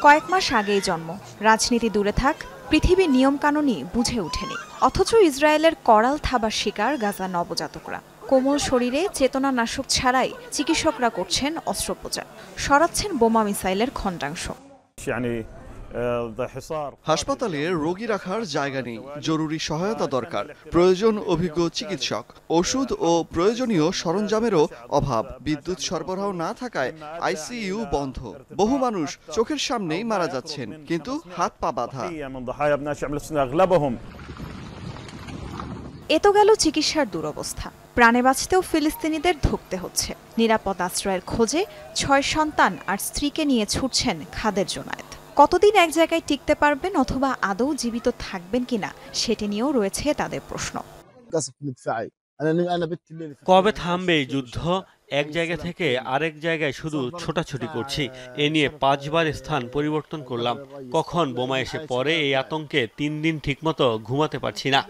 কয়েক মাস আগেই জন্ম, রাজনীতি দূরে থাক, পৃথিবীর নিয়মকানুনই বুঝে ওঠেনি। অথচ ইসরায়েলের করাল থাবার শিকার গাজা নবজাতকরা। কোমল শরীরে চেতনানাশক ছাড়াই চিকিৎসকরা করছেন অস্ত্রোপচার, সরাচ্ছেন বোমা মিসাইলের খণ্ডাংশ। হাসপাতালে রোগী রাখার জায়গা নেই, জরুরি সহায়তা দরকার, প্রয়োজন অভিজ্ঞ চিকিৎসক, ওষুধ ও প্রয়োজনীয় সরঞ্জামেরও অভাব। বিদ্যুৎ সরবরাহ না থাকায় আইসিইউ বন্ধ। বহু মানুষ চোখের সামনেই মারা যাচ্ছেন, কিন্তু হাত পা বাঁধা। এ তো গেল চিকিৎসার দুরবস্থা। প্রাণে বাঁচতেও ফিলিস্তিনিদের ধুঁকতে হচ্ছে। নিরাপদ আশ্রয়ের খোঁজে 6 সন্তান আর স্ত্রীকে নিয়ে ছুটছেন খাদের জোনায়েদ। কতদিন এক জায়গায় টিকতে পারবেন অথবা আদৌ জীবিত থাকবেন কিনা সেটি নিয়েও রয়েছে তাদের প্রশ্ন। কবে থামবে এই যুদ্ধ? এক জায়গা থেকে আরেক জায়গায় শুধু ছোটাছুটি করছি। এ নিয়ে 5 বার স্থান পরিবর্তন করলাম। কখন বোমা এসে পড়ে এই আতঙ্কে 3 দিন ঠিকমতো ঘুমাতে পারছি না।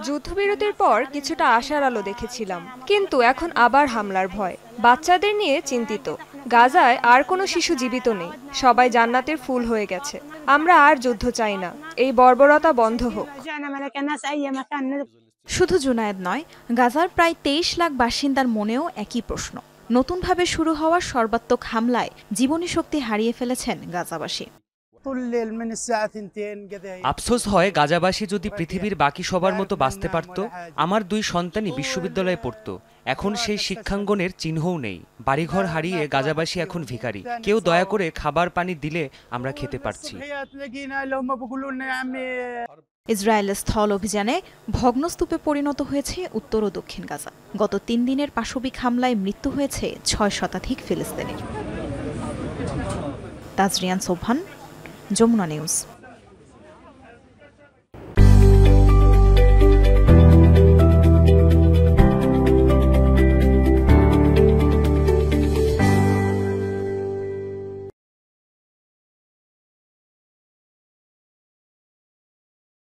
যুদ্ধবিরতির পর কিছুটা আশার আলো দেখেছিলাম, কিন্তু এখন আবার হামলার ভয়। বাচ্চাদের নিয়ে চিন্তিত। গাজায় আর কোনো শিশু জীবিত নেই, সবাই জান্নাতের ফুল হয়ে গেছে। আমরা আর যুদ্ধ চাই না, এই বর্বরতা বন্ধ হোক। শুধু জুনায়েদ নয়, গাজার প্রায় 23 লাখ বাসিন্দার মনেও একই প্রশ্ন। নতুনভাবে শুরু হওয়া সর্বাত্মক হামলায় জীবনী শক্তি হারিয়ে ফেলেছেন গাজাবাসী। আফসোস হয়, গাজাবাসী যদি পৃথিবীর বাকি সবার মতো বাঁচতে পারত। আমার 2 সন্তানই বিশ্ববিদ্যালয়ে পড়ত, এখন সেই শিক্ষাঙ্গনের চিহ্নও নেই। বাড়িঘর হারিয়ে গাজাবাসী এখন ভিখারি। কেউ দয়া করে খাবার পানি দিলে আমরা খেতে পারছি। ইসরায়েলের স্থল অভিযানে ভগ্নস্তূপে পরিণত হয়েছে উত্তর ও দক্ষিণ গাজা। গত 3 দিনের পাশবিক হামলায় মৃত্যু হয়েছে 6 শতাধিক ফিলিস্তিনির। তাজরিয়ান সোবহান, যমুনা নিউজ।